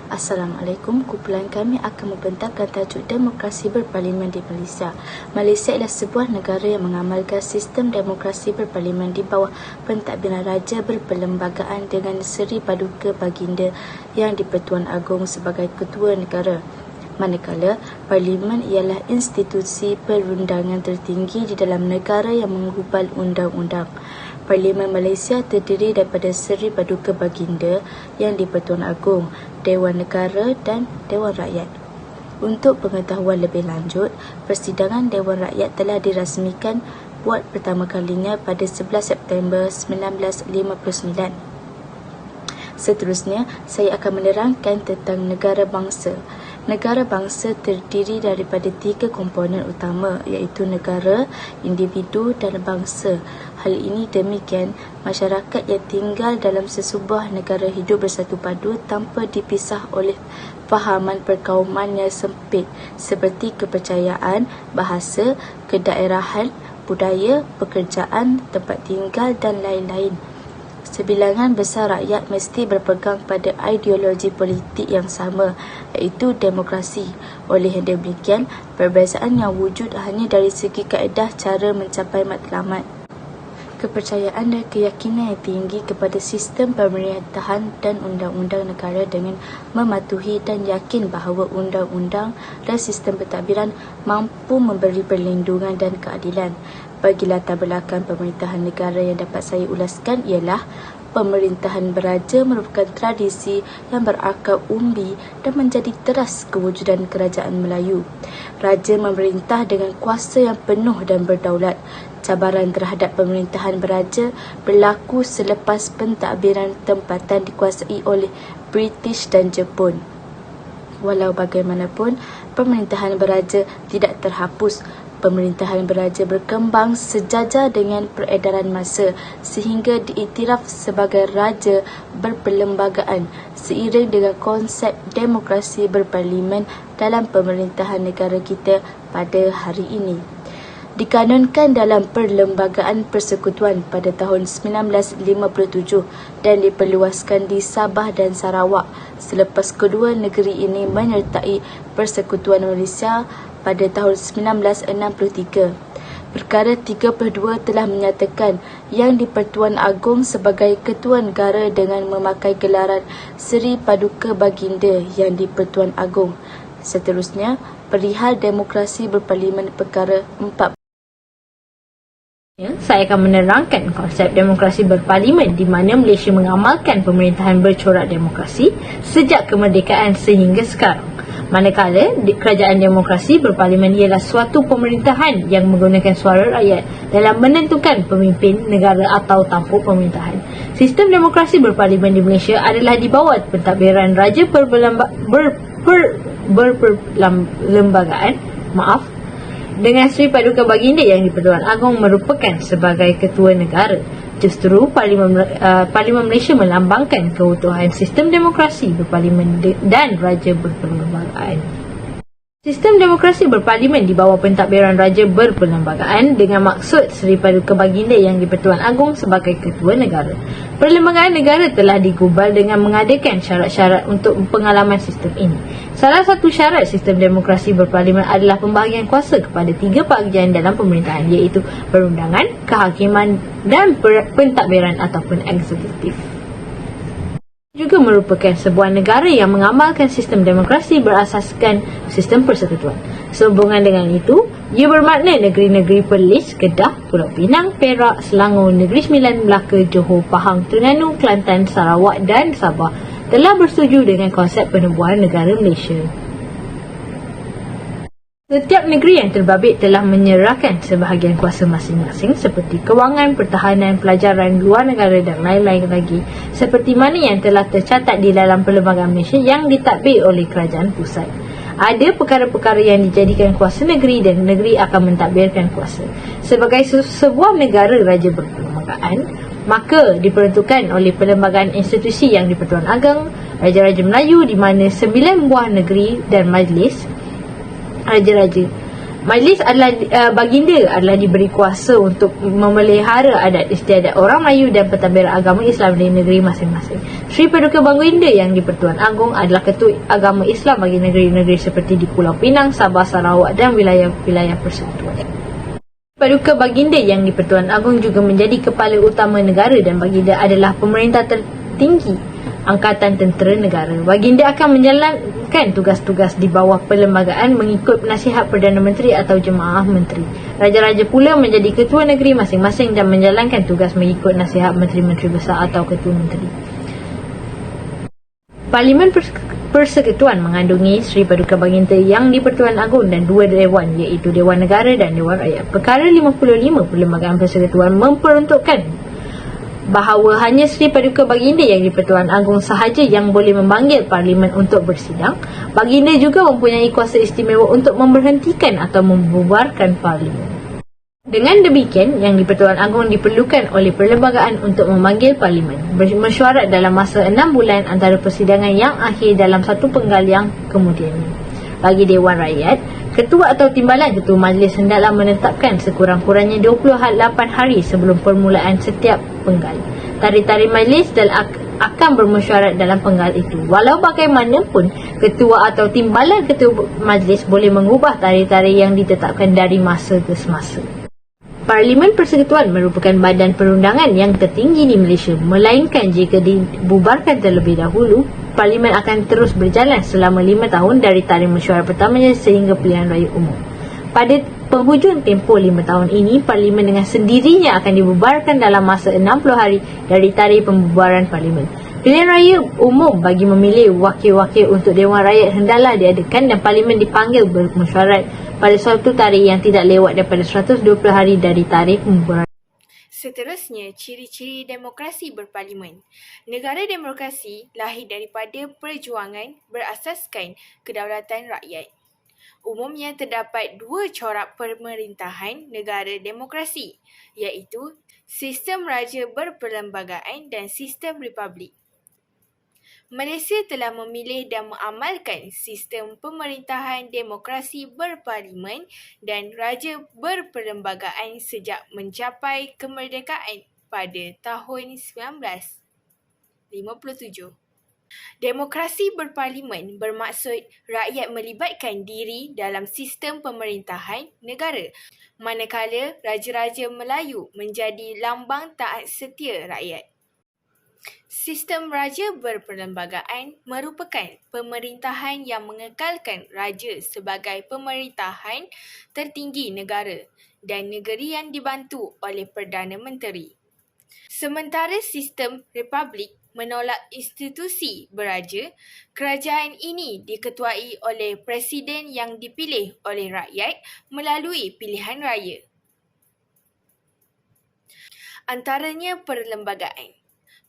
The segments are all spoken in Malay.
Assalamualaikum. Kumpulan kami akan membentangkan tajuk demokrasi berparlimen di Malaysia. Malaysia ialah sebuah negara yang mengamalkan sistem demokrasi berparlimen di bawah pentadbiran raja berperlembagaan dengan Seri Paduka Baginda yang di-Pertuan Agong sebagai ketua negara. Manakala parlimen ialah institusi perundangan tertinggi di dalam negara yang menghubal undang-undang. Parlimen Malaysia terdiri daripada Seri Paduka Baginda yang di-Pertuan Agong, Dewan Negara dan Dewan Rakyat. Untuk pengetahuan lebih lanjut, persidangan Dewan Rakyat telah dirasmikan buat pertama kalinya pada 11 September 1959. Seterusnya, saya akan menerangkan tentang negara bangsa. Negara bangsa terdiri daripada 3 komponen utama, iaitu negara, individu dan bangsa. Hal ini demikian, masyarakat yang tinggal dalam sesebuah negara hidup bersatu padu tanpa dipisah oleh fahaman perkauman yang sempit seperti kepercayaan, bahasa, kedaerahan, budaya, pekerjaan, tempat tinggal dan lain-lain. Sebilangan besar rakyat mesti berpegang pada ideologi politik yang sama, iaitu demokrasi. Oleh yang demikian, perbezaan yang wujud hanya dari segi kaedah cara mencapai matlamat. Kepercayaan dan keyakinan yang tinggi kepada sistem pemerintahan dan undang-undang negara dengan mematuhi dan yakin bahawa undang-undang dan sistem pentadbiran mampu memberi perlindungan dan keadilan. Bagi latar belakang pemerintahan negara yang dapat saya ulaskan ialah pemerintahan beraja merupakan tradisi yang berakar umbi dan menjadi teras kewujudan kerajaan Melayu. Raja memerintah dengan kuasa yang penuh dan berdaulat. Cabaran terhadap pemerintahan beraja berlaku selepas pentadbiran tempatan dikuasai oleh British dan Jepun. Walau bagaimanapun, pemerintahan beraja tidak terhapus. Pemerintahan beraja berkembang sejajar dengan peredaran masa sehingga diiktiraf sebagai raja berperlembagaan seiring dengan konsep demokrasi berparlimen dalam pemerintahan negara kita pada hari ini. Dikanunkan dalam Perlembagaan Persekutuan pada tahun 1957 dan diperluaskan di Sabah dan Sarawak selepas kedua negeri ini menyertai Persekutuan Malaysia pada tahun 1963. Perkara 32 telah menyatakan yang di-Pertuan Agong sebagai Ketua Negara dengan memakai gelaran Seri Paduka Baginda yang di-Pertuan Agong. Seterusnya, perihal demokrasi berparlimen perkara 4. Saya akan menerangkan konsep demokrasi berparlimen di mana Malaysia mengamalkan pemerintahan bercorak demokrasi sejak kemerdekaan sehingga sekarang. Manakala kerajaan demokrasi berparlimen ialah suatu pemerintahan yang menggunakan suara rakyat dalam menentukan pemimpin negara atau tampuk pemerintahan. Sistem demokrasi berparlimen di Malaysia adalah di bawah pentadbiran raja berperlembagaan, dengan Seri Paduka Baginda yang di-Pertuan Agong merupakan sebagai ketua negara. Justru Parlimen Malaysia melambangkan keutuhan sistem demokrasi berparlimen dan raja berperlembagaan. Sistem demokrasi berparlimen di bawah pentadbiran raja berperlembagaan dengan maksud Seri Paduka Baginda yang di-Pertuan Agong sebagai ketua negara. Perlembagaan negara telah digubal dengan mengadakan syarat-syarat untuk pengalaman sistem ini. Salah satu syarat sistem demokrasi berparlimen adalah pembahagian kuasa kepada 3 bahagian dalam pemerintahan, iaitu perundangan, kehakiman dan pentadbiran ataupun eksekutif. Juga merupakan sebuah negara yang mengamalkan sistem demokrasi berasaskan sistem persekutuan. Sehubungan dengan itu, ia bermakna negeri-negeri Perlis, Kedah, Pulau Pinang, Perak, Selangor, Negeri Sembilan, Melaka, Johor, Pahang, Terengganu, Kelantan, Sarawak dan Sabah telah bersetuju dengan konsep penubuhan negara Malaysia. Setiap negeri yang terbabit telah menyerahkan sebahagian kuasa masing-masing seperti kewangan, pertahanan, pelajaran, luar negara dan lain-lain lagi, seperti mana yang telah tercatat di dalam Perlembagaan Malaysia yang ditadbir oleh kerajaan pusat. Ada perkara-perkara yang dijadikan kuasa negeri dan negeri akan mentadbirkan kuasa. Sebagai sebuah negara raja berperlembagaan, maka diperuntukkan oleh perlembagaan institusi yang di-Pertuan Agong, Raja-Raja Melayu di mana 9 buah negeri dan majlis raja-raja Majlis adalah baginda adalah diberi kuasa untuk memelihara adat istiadat orang Melayu dan pentadbiran agama Islam di negeri masing-masing. Sri Paduka Baginda Yang di-Pertuan Agong adalah ketua agama Islam bagi negeri-negeri seperti di Pulau Pinang, Sabah, Sarawak dan wilayah-wilayah persekutuan. Paduka Baginda Yang di-Pertuan Agong juga menjadi kepala utama negara dan baginda adalah pemerintah tertinggi Angkatan Tentera Negara. Baginda akan menjalankan tugas-tugas di bawah perlembagaan mengikut nasihat Perdana Menteri atau Jemaah Menteri. Raja-raja pula menjadi ketua negeri masing-masing dan menjalankan tugas mengikut nasihat Menteri-Menteri Besar atau Ketua Menteri. Parlimen Persekutuan mengandungi Sri Paduka Baginda Yang di-Pertuan Agong dan dua dewan iaitu Dewan Negara dan Dewan Rakyat. Perkara 55 Perlembagaan Persekutuan memperuntukkan bahawa hanya Sri Paduka Baginda Yang di-Pertuan Agong sahaja yang boleh memanggil Parlimen untuk bersidang. Baginda juga mempunyai kuasa istimewa untuk memberhentikan atau membubarkan Parlimen. Dengan demikian, Yang di-Pertuan Agong diperlukan oleh perlembagaan untuk memanggil Parlimen, bermesyuarat dalam masa 6 bulan antara persidangan yang akhir dalam satu penggal yang kemudiannya. Bagi Dewan Rakyat, ketua atau timbalan ketua majlis hendaklah menetapkan sekurang-kurangnya 28 hari sebelum permulaan setiap penggal. Tarikh-tarikh majlis akan bermesyuarat dalam penggal itu. Walau bagaimanapun, ketua atau timbalan ketua majlis boleh mengubah tarikh-tarikh yang ditetapkan dari masa ke semasa. Parlimen Persekutuan merupakan badan perundangan yang tertinggi di Malaysia, melainkan jika dibubarkan terlebih dahulu, Parlimen akan terus berjalan selama 5 tahun dari tarikh mesyuarat pertamanya sehingga pilihan raya umum. Pada penghujung tempoh 5 tahun ini, Parlimen dengan sendirinya akan dibubarkan dalam masa 60 hari dari tarikh pembubaran Parlimen. Pilihan raya umum bagi memilih wakil-wakil untuk Dewan Rakyat hendaklah diadakan dan Parlimen dipanggil bermesyuarat pada suatu tarikh yang tidak lewat daripada 120 hari dari tarikh pembubaran. Seterusnya, ciri-ciri demokrasi berparlimen. Negara demokrasi lahir daripada perjuangan berasaskan kedaulatan rakyat. Umumnya terdapat dua corak pemerintahan negara demokrasi, iaitu sistem raja berperlembagaan dan sistem republik. Malaysia telah memilih dan mengamalkan sistem pemerintahan demokrasi berparlimen dan raja berperlembagaan sejak mencapai kemerdekaan pada tahun 1957. Demokrasi berparlimen bermaksud rakyat melibatkan diri dalam sistem pemerintahan negara, manakala Raja-Raja Melayu menjadi lambang taat setia rakyat. Sistem raja berperlembagaan merupakan pemerintahan yang mengekalkan raja sebagai pemerintahan tertinggi negara dan negeri yang dibantu oleh Perdana Menteri. Sementara sistem republik menolak institusi beraja, kerajaan ini diketuai oleh presiden yang dipilih oleh rakyat melalui pilihan raya. Antaranya perlembagaan.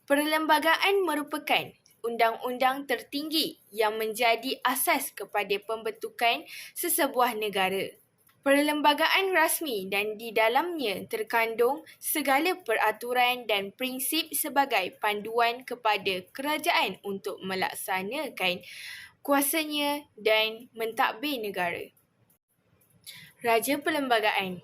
Perlembagaan merupakan undang-undang tertinggi yang menjadi asas kepada pembentukan sesebuah negara. Perlembagaan rasmi dan di dalamnya terkandung segala peraturan dan prinsip sebagai panduan kepada kerajaan untuk melaksanakan kuasanya dan mentadbir negara. Raja Perlembagaan.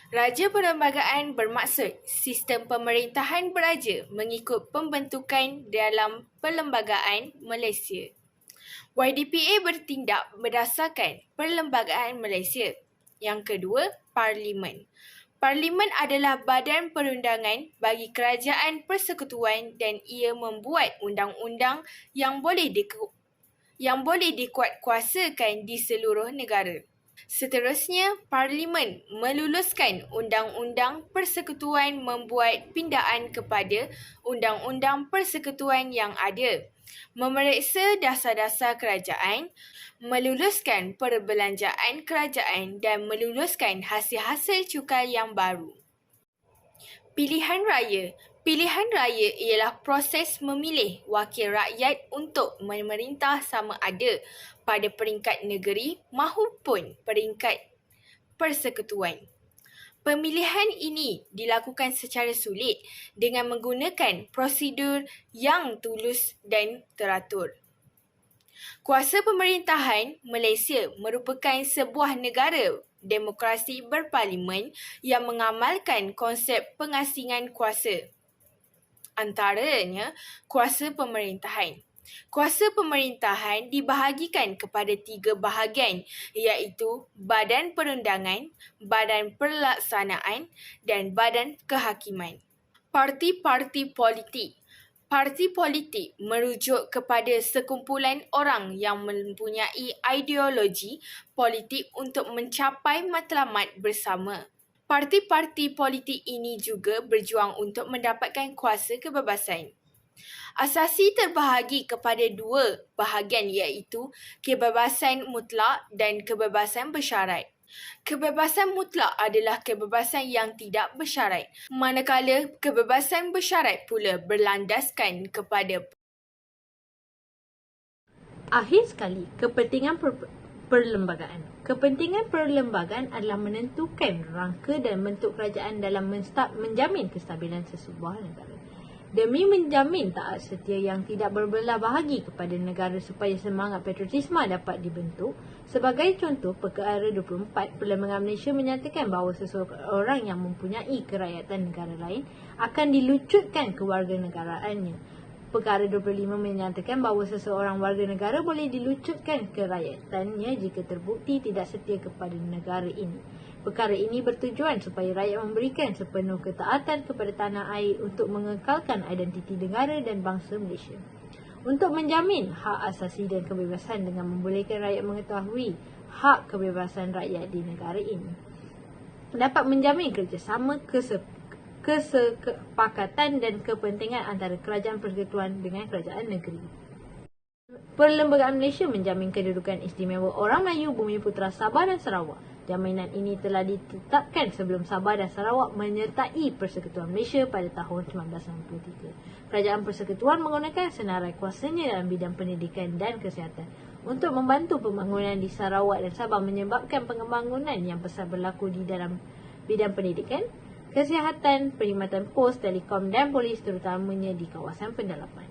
Raja Perlembagaan bermaksud sistem pemerintahan beraja mengikut pembentukan dalam Perlembagaan Malaysia. YDPA bertindak berdasarkan Perlembagaan Malaysia. Yang kedua, Parlimen. Parlimen adalah badan perundangan bagi kerajaan persekutuan dan ia membuat undang-undang yang boleh dikuatkuasakan di seluruh negara. Seterusnya, Parlimen meluluskan Undang-Undang Persekutuan membuat pindaan kepada Undang-Undang Persekutuan yang ada, memeriksa dasar-dasar kerajaan, meluluskan perbelanjaan kerajaan dan meluluskan hasil-hasil cukai yang baru. Pilihan raya. Pilihan raya ialah proses memilih wakil rakyat untuk memerintah sama ada pada peringkat negeri maupun peringkat persekutuan. Pemilihan ini dilakukan secara sulit dengan menggunakan prosedur yang tulus dan teratur. Kuasa pemerintahan Malaysia merupakan sebuah negara demokrasi berparlimen yang mengamalkan konsep pengasingan kuasa. Antaranya, kuasa pemerintahan. Kuasa pemerintahan dibahagikan kepada 3 bahagian iaitu Badan Perundangan, Badan Pelaksanaan dan Badan Kehakiman. Parti-parti politik. Parti politik merujuk kepada sekumpulan orang yang mempunyai ideologi politik untuk mencapai matlamat bersama. Parti-parti politik ini juga berjuang untuk mendapatkan kuasa kebebasan. Asasi terbahagi kepada 2 bahagian iaitu kebebasan mutlak dan kebebasan bersyarat. Kebebasan mutlak adalah kebebasan yang tidak bersyarat, manakala kebebasan bersyarat pula berlandaskan kepada Akhir sekali, kepentingan perlembagaan. Kepentingan perlembagaan adalah menentukan rangka dan bentuk kerajaan dalam menjamin kestabilan sesebuah negara. Demi menjamin taat setia yang tidak berbelah bahagi kepada negara supaya semangat patriotisme dapat dibentuk. Sebagai contoh, Perkara 24 Perlembagaan Malaysia menyatakan bahawa seseorang yang mempunyai kerakyatan negara lain akan dilucutkan kewarganegaraannya. Perkara 25 menyatakan bahawa seseorang warga negara boleh dilucutkan kerakyatan,nya jika terbukti tidak setia kepada negara ini. Perkara ini bertujuan supaya rakyat memberikan sepenuh ketaatan kepada tanah air untuk mengekalkan identiti negara dan bangsa Malaysia. Untuk menjamin hak asasi dan kebebasan dengan membolehkan rakyat mengetahui hak kebebasan rakyat di negara ini. Dapat menjamin kerjasama, kesepakatan dan kepentingan antara kerajaan persekutuan dengan kerajaan negeri. Perlembagaan Malaysia menjamin kedudukan istimewa orang Melayu Bumi Putera Sabah dan Sarawak. Jaminan ini telah ditetapkan sebelum Sabah dan Sarawak menyertai Persekutuan Malaysia pada tahun 1993. Kerajaan Persekutuan menggunakan senarai kuasanya dalam bidang pendidikan dan kesihatan untuk membantu pembangunan di Sarawak dan Sabah, menyebabkan pembangunan yang besar berlaku di dalam bidang pendidikan, kesihatan, perkhidmatan pos, telekom dan polis, terutamanya di kawasan pendalaman.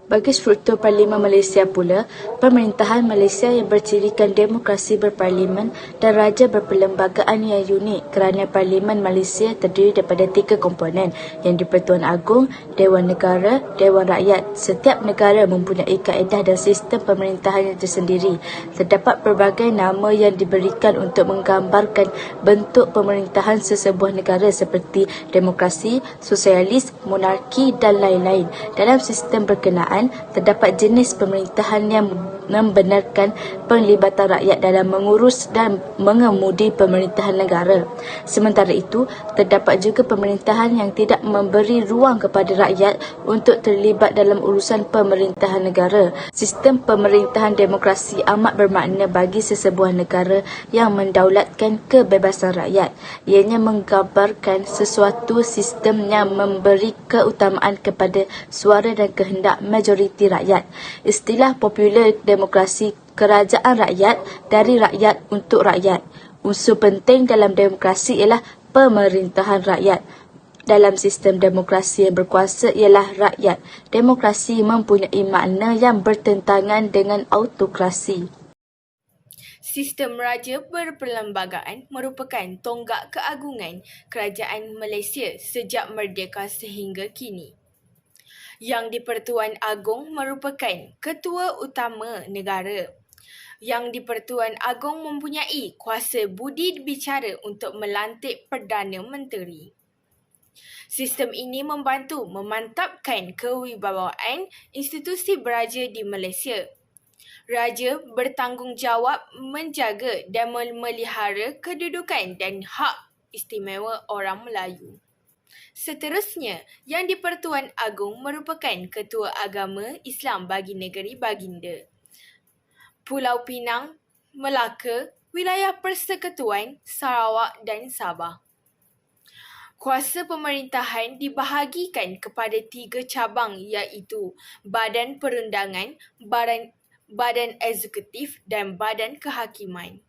Bagi struktur Parlimen Malaysia pula, pemerintahan Malaysia yang bercirikan demokrasi berparlimen dan raja berperlembagaan yang unik kerana Parlimen Malaysia terdiri daripada 3 komponen yang di-Pertuan Agong, Dewan Negara, Dewan Rakyat. Setiap negara mempunyai kaedah dan sistem pemerintahan yang tersendiri. Terdapat pelbagai nama yang diberikan untuk menggambarkan bentuk pemerintahan sesebuah negara seperti demokrasi, sosialis, monarki dan lain-lain. Dalam sistem berkenaan, terdapat jenis pemerintahan yang membenarkan penglibatan rakyat dalam mengurus dan mengemudi pemerintahan negara. Sementara itu, terdapat juga pemerintahan yang tidak memberi ruang kepada rakyat untuk terlibat dalam urusan pemerintahan negara. Sistem pemerintahan demokrasi amat bermakna bagi sesebuah negara yang mendaulatkan kebebasan rakyat. Ianya menggambarkan sesuatu sistem yang memberi keutamaan kepada suara dan kehendak majoriti rakyat. Istilah popular demokrasi kerajaan rakyat, dari rakyat untuk rakyat. Unsur penting dalam demokrasi ialah pemerintahan rakyat. Dalam sistem demokrasi yang berkuasa ialah rakyat. Demokrasi mempunyai makna yang bertentangan dengan autokrasi. Sistem raja berperlembagaan merupakan tonggak keagungan kerajaan Malaysia sejak merdeka sehingga kini. Yang di-Pertuan Agong merupakan ketua utama negara. Yang di-Pertuan Agong mempunyai kuasa budi bicara untuk melantik Perdana Menteri. Sistem ini membantu memantapkan kewibawaan institusi beraja di Malaysia. Raja bertanggungjawab menjaga dan memelihara kedudukan dan hak istimewa orang Melayu. Seterusnya, Yang di-Pertuan Agong merupakan Ketua Agama Islam bagi Negeri Baginda, Pulau Pinang, Melaka, Wilayah Persekutuan, Sarawak dan Sabah. Kuasa pemerintahan dibahagikan kepada 3 cabang iaitu Badan Perundangan, Badan Eksekutif dan Badan Kehakiman.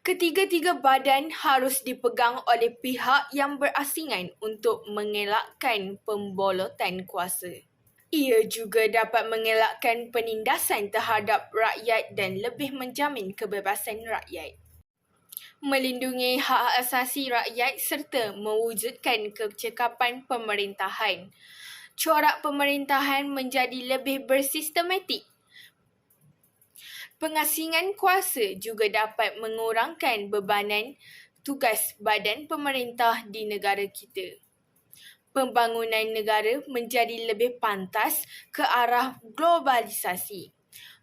Ketiga-tiga badan harus dipegang oleh pihak yang berasingan untuk mengelakkan pembolotan kuasa. Ia juga dapat mengelakkan penindasan terhadap rakyat dan lebih menjamin kebebasan rakyat, melindungi hak asasi rakyat serta mewujudkan kecekapan pemerintahan. Corak pemerintahan menjadi lebih bersistematik. Pengasingan kuasa juga dapat mengurangkan bebanan tugas badan pemerintah di negara kita. Pembangunan negara menjadi lebih pantas ke arah globalisasi.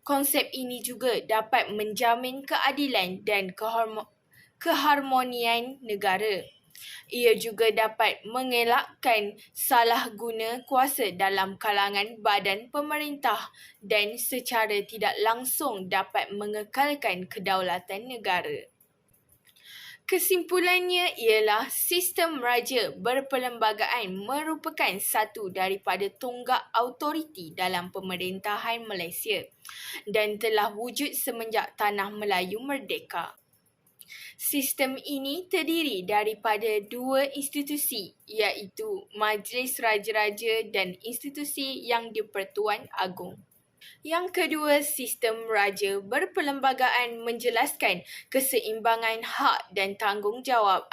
Konsep ini juga dapat menjamin keadilan dan keharmonian negara. Ia juga dapat mengelakkan salah guna kuasa dalam kalangan badan pemerintah dan secara tidak langsung dapat mengekalkan kedaulatan negara. Kesimpulannya ialah sistem raja berperlembagaan merupakan satu daripada tonggak autoriti dalam pemerintahan Malaysia dan telah wujud semenjak Tanah Melayu merdeka. Sistem ini terdiri daripada dua institusi iaitu Majlis Raja-Raja dan institusi Yang di-Pertuan Agong. Yang kedua, sistem raja berperlembagaan menjelaskan keseimbangan hak dan tanggungjawab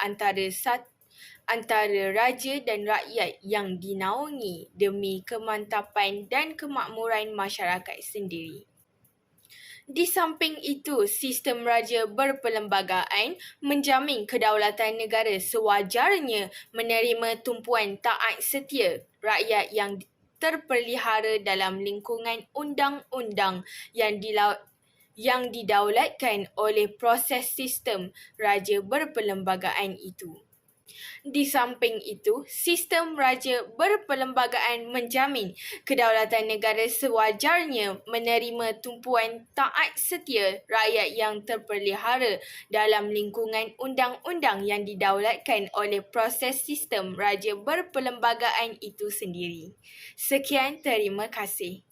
antara raja dan rakyat yang dinaungi demi kemantapan dan kemakmuran masyarakat sendiri. Di samping itu, sistem raja berperlembagaan menjamin kedaulatan negara sewajarnya menerima tumpuan taat setia rakyat yang terpelihara dalam lingkungan undang-undang yang didaulatkan oleh proses sistem raja berperlembagaan itu. Di samping itu, sistem raja berperlembagaan menjamin kedaulatan negara sewajarnya menerima tumpuan taat setia rakyat yang terpelihara dalam lingkungan undang-undang yang didaulatkan oleh proses sistem raja berperlembagaan itu sendiri. Sekian, terima kasih.